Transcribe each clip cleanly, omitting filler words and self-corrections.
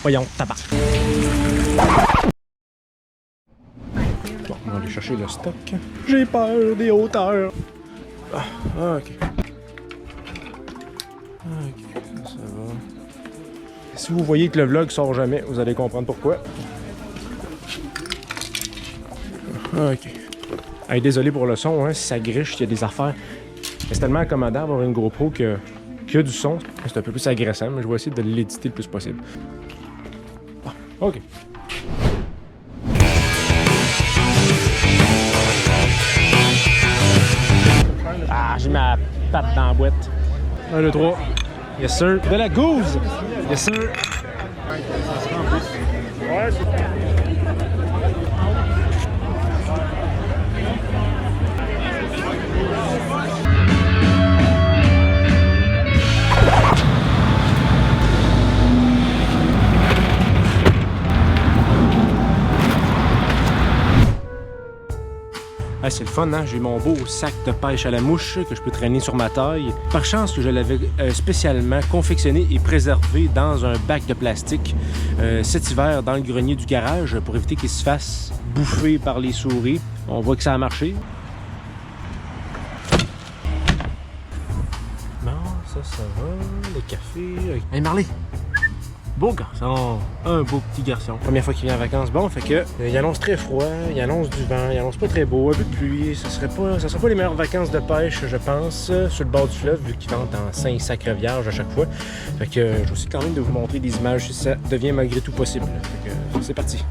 Voyons, tabac. Bon, on va aller chercher le stock. J'ai peur des hauteurs. Ah, ok. Ok, ça va. Si vous voyez que le vlog sort jamais, vous allez comprendre pourquoi. Ok. Hey, désolé pour le son, hein, si ça griche, il y a des affaires. C'est tellement accommodant d'avoir une GoPro qu'il y a du son. C'est un peu plus agressant, mais je vais essayer de l'éditer le plus possible. Bon, ok. Ah, j'ai ma patte dans la boîte. 1, 2, 3. Yes, sir. De la gouze. Yes, sir. Ouais, c'est... Ah, c'est le fun, hein? J'ai mon beau sac de pêche à la mouche que je peux traîner sur ma taille. Par chance que je l'avais spécialement confectionné et préservé dans un bac de plastique cet hiver dans le grenier du garage pour éviter qu'il se fasse bouffer par les souris. On voit que ça a marché. Bon, ça va. Le café. Hey, Marley! Beau garçon, un beau petit garçon. Première fois qu'il vient en vacances, bon, fait que il annonce très froid, il annonce du vent, il annonce pas très beau, un peu de pluie, ça sera pas les meilleures vacances de pêche, je pense, sur le bord du fleuve, vu qu'il vente en 5 sacres vierges à chaque fois. Fait que je vais essayer quand même de vous montrer des images si ça devient malgré tout possible. Fait que c'est parti.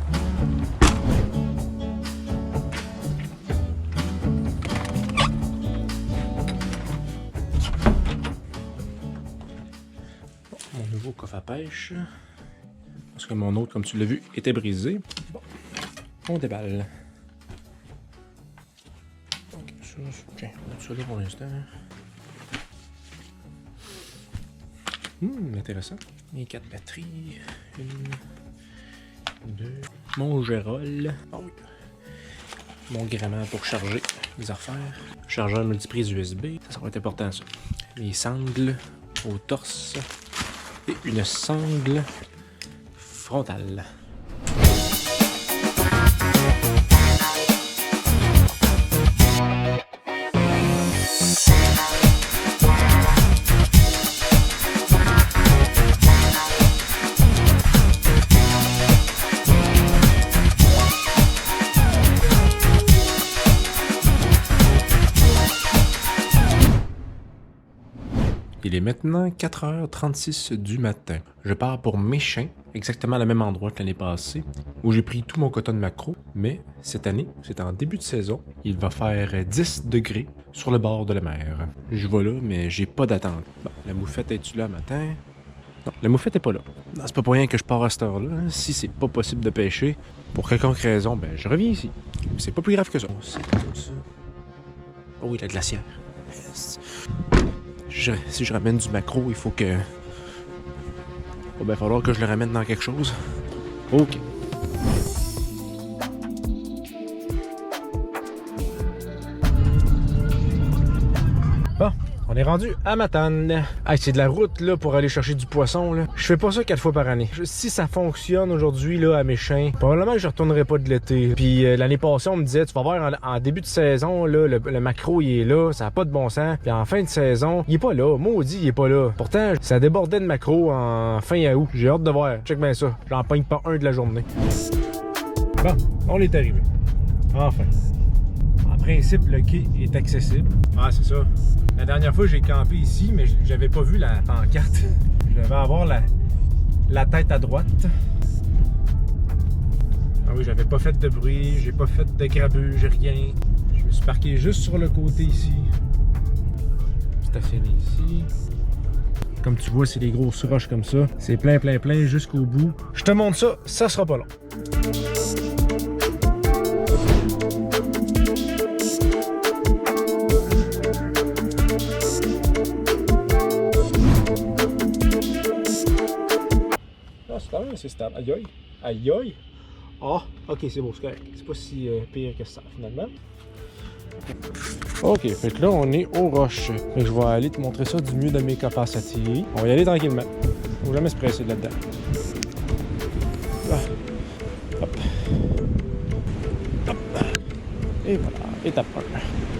Mon nouveau coffre à pêche. Parce que mon autre, comme tu l'as vu, était brisé. Bon, on déballe. Ok, ça, tiens, on va mettre ça là pour l'instant. Intéressant. Les 4 batteries. 1, 2. Mon gérol. Ah oui. Mon grammaire pour charger les affaires. Chargeur multiprise USB. Ça va être important, ça. Les sangles au torse. Et une sangle frontale. Il est maintenant 4h36 du matin. Je pars pour Méchain, exactement le même endroit que l'année passée, où j'ai pris tout mon coton de maquereau, mais cette année, c'est en début de saison, il va faire 10 degrés sur le bord de la mer. Je vais là, mais j'ai pas d'attente. Bon, la moufette est-tu là matin? Non, la moufette est pas là. Non, c'est pas pour rien que je pars à cette heure-là. Hein. Si c'est pas possible de pêcher, pour quelconque raison, ben je reviens ici. C'est pas plus grave que ça. C'est comme ça. Oh oui, la glacière. Yes. Si je ramène du maquereau, il faut que... Il va bien falloir que je le ramène dans quelque chose. OK. Bon, on est rendu à Matane. Hey, c'est de la route là pour aller chercher du poisson. Là. Je fais pas ça 4 fois par année. Si ça fonctionne aujourd'hui là à Méchain, probablement que je retournerai pas de l'été. Puis l'année passée, on me disait, tu vas voir en début de saison, là, le maquereau il est là, ça a pas de bon sens. Puis en fin de saison, il est pas là. Maudit, il est pas là. Pourtant, ça débordait de maquereau en fin août. J'ai hâte de voir. Check bien ça. J'en pogne pas un de la journée. Bon, on est arrivé. Enfin. En principe, le quai est accessible. Ah, c'est ça. La dernière fois, j'ai campé ici, mais j'avais pas vu la pancarte. Je devais avoir la tête à droite. Ah oui, j'avais pas fait de bruit, j'ai pas fait de grabuge, rien. Je me suis parqué juste sur le côté ici. Stationné ici. Comme tu vois, c'est des grosses roches comme ça. C'est plein jusqu'au bout. Je te montre ça, ça sera pas long. C'est stable. Aïe aïe. Aïe aïe. Ah, ok, c'est beau, c'est correct. C'est pas si pire que ça, finalement. Ok, fait que là, on est aux roches. Fait que je vais aller te montrer ça du mieux de mes capacités. On va y aller tranquillement. Faut jamais se presser là-dedans. Et voilà, étape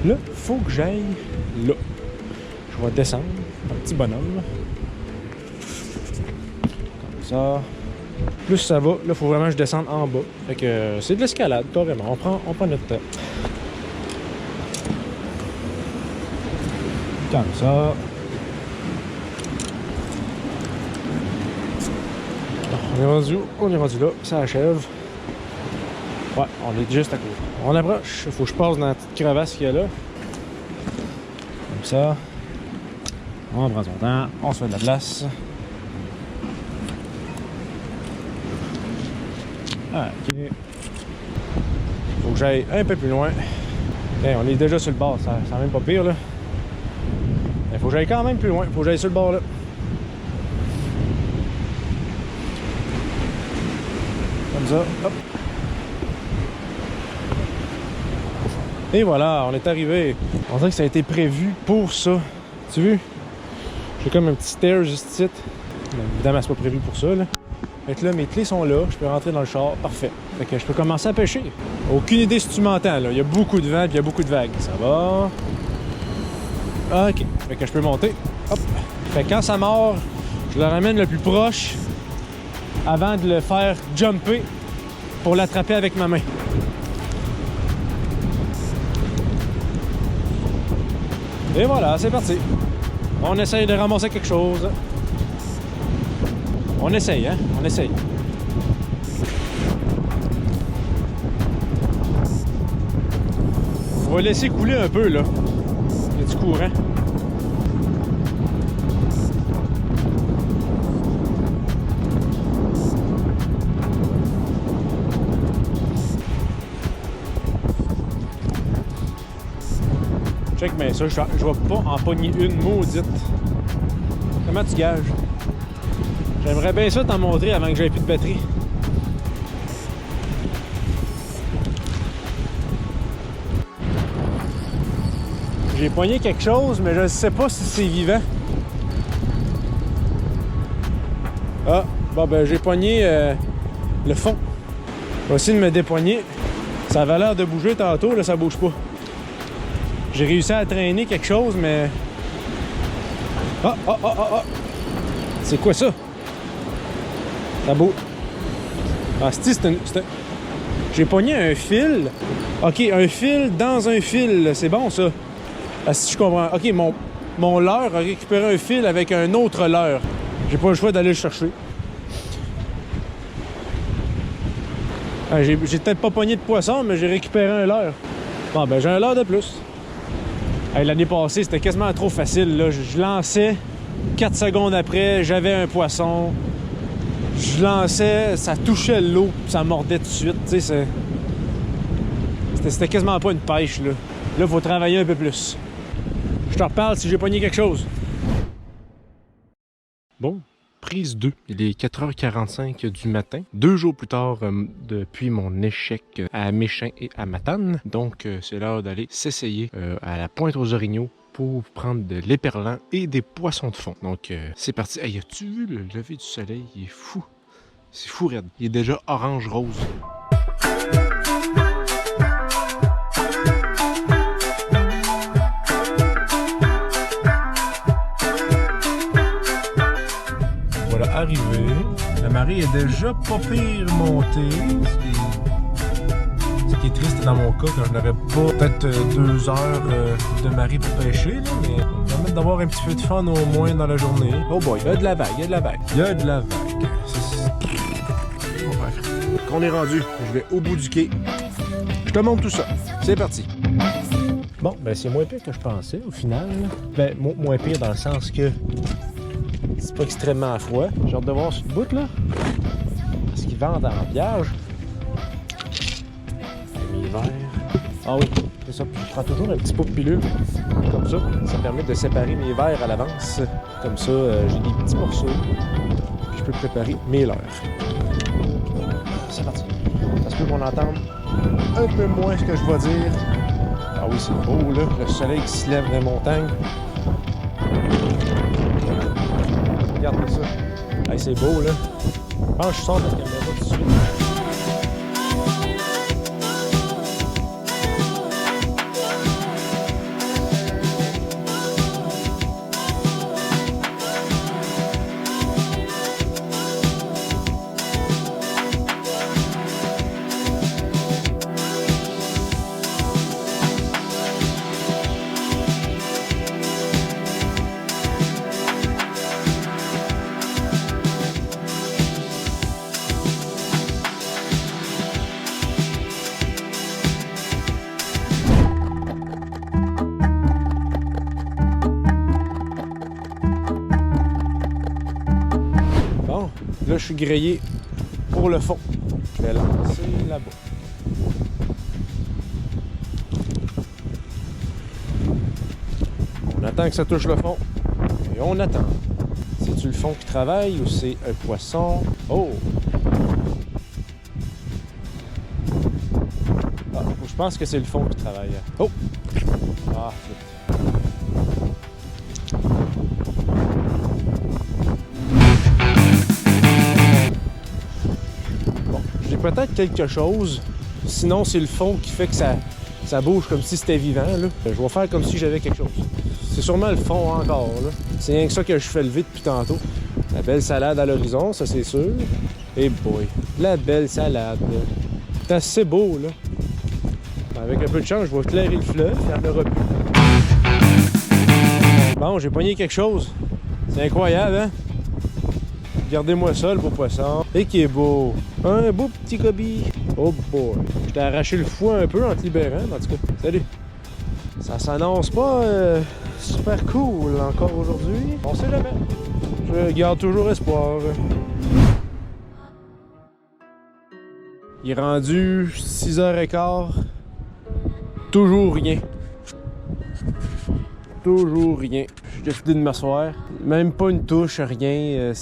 1. Là, faut que j'aille là. Je vais descendre, un petit bonhomme. Comme ça. Plus ça va, là, il faut vraiment que je descende en bas. Fait que c'est de l'escalade, carrément. On prend notre temps. Comme ça. On est rendu où? On est rendu là, ça achève. Ouais, on est juste à côté. On approche, faut que je passe dans la petite crevasse qu'il y a là. Comme ça. On prend son temps, on se fait de la place. Ok. Faut que j'aille un peu plus loin. Hey, on est déjà sur le bord, ça sent même pas pire là. Il faut que j'aille quand même plus loin, faut que j'aille sur le bord là. Comme ça, hop. Et voilà, on est arrivé. On dirait que ça a été prévu pour ça. Tu vois? J'ai comme un petit stair juste ici. Évidemment, c'est pas prévu pour ça là. Fait que là, mes clés sont là, je peux rentrer dans le char, parfait. Fait que je peux commencer à pêcher. Aucune idée si tu m'entends, là. Il y a beaucoup de vent et il y a beaucoup de vagues. Ça va. Ok. Fait que je peux monter. Hop. Fait que quand ça mord, je le ramène le plus proche avant de le faire jumper pour l'attraper avec ma main. Et voilà, c'est parti. On essaye de ramasser quelque chose. On essaye, hein? On essaye. On va laisser couler un peu, là. Il y a du courant. Check, mais ça, je vais pas en pogner une maudite. Comment tu gages? J'aimerais bien ça t'en montrer avant que j'aie plus de batterie. J'ai pogné quelque chose, mais je ne sais pas si c'est vivant. Ah, bon ben j'ai pogné le fond. Je vais essayer de me dépoigner. Ça avait l'air de bouger tantôt, là ça bouge pas. J'ai réussi à traîner quelque chose, mais... Ah. C'est quoi ça? Ça bouge. Ah, c'est un... J'ai pogné un fil. Ok, un fil dans un fil. C'est bon, ça. Ah, si je comprends. Ok, mon leurre a récupéré un fil avec un autre leurre. J'ai pas le choix d'aller le chercher. Ah, j'ai peut-être pas pogné de poisson, mais j'ai récupéré un leurre. Bon, ben j'ai un leurre de plus. Hey, l'année passée, c'était quasiment trop facile. Là. Je lançais, 4 secondes après, j'avais un poisson. Je lançais, ça touchait l'eau, ça mordait tout de suite. Tu sais, c'était quasiment pas une pêche. Là, il faut travailler un peu plus. Je te reparle si j'ai pogné quelque chose. Bon, prise 2. Il est 4h45 du matin. 2 jours plus tard depuis mon échec à Méchin et à Matane. Donc, c'est l'heure d'aller s'essayer à la Pointe aux Orignaux pour prendre de l'éperlan et des poissons de fond. Donc, c'est parti. Hey, as-tu vu le lever du soleil? Il est fou. C'est fou, raide. Il est déjà orange-rose. Voilà, arrivé. La marée est déjà pas pire montée. Ce qui est triste dans mon cas, quand je n'aurais pas peut-être 2 heures de marée pour pêcher, là, mais ça va permettre d'avoir un petit peu de fun au moins dans la journée. Oh boy, il y a de la vague, il y a de la vague. Il y a de la vague. Qu'on est rendu, je vais au bout du quai. Je te montre tout ça. C'est parti. Bon, ben c'est moins pire que je pensais au final. Ben, moins pire dans le sens que c'est pas extrêmement froid. J'ai hâte de voir ce bout là. Parce qu'ils vendent en vierge. Mes verres. Ah oui, c'est ça. Puis je prends toujours un petit pot de pilule. Comme ça. Ça permet de séparer mes verres à l'avance. Comme ça, j'ai des petits morceaux. Puis je peux préparer mes leurres. C'est parti. Ça se peut qu'on entende un peu moins ce que je vais dire. Ah oui, c'est beau là. Le soleil qui se lève des montagnes. Regarde ça. Hey, c'est beau là. Je pense que je sors de la caméra tout de suite. Là, je suis grillé pour le fond. Je vais lancer là-bas. On attend que ça touche le fond. Et on attend. C'est-tu le fond qui travaille ou c'est un poisson? Oh! Ah, je pense que c'est le fond qui travaille. Oh! Ah, bon, j'ai peut-être quelque chose. Sinon, c'est le fond qui fait que ça bouge comme si c'était vivant. Là. Je vais faire comme si j'avais quelque chose. C'est sûrement le fond encore. C'est rien que ça que je fais lever depuis tantôt. La belle salade à l'horizon, ça c'est sûr. Et boy, la belle salade. C'est assez beau, là. Avec un peu de chance, je vais éclairer le fleuve, il n'y en aura plus. Bon, j'ai pogné quelque chose. C'est incroyable, hein? Regardez-moi ça, le beau poisson. Et qui est beau. Un beau petit cobie. Oh boy. Je t'ai arraché le foie un peu en te libérant, en tout cas. Salut. Ça s'annonce pas super cool encore aujourd'hui. On sait jamais. Je garde toujours espoir. Il est rendu 6h15. Toujours rien. Toujours rien. J'ai décidé de m'asseoir. Même pas une touche, rien.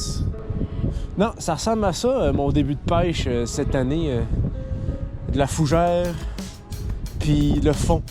Non, ça ressemble à ça, mon début de pêche cette année. De la fougère, puis le fond.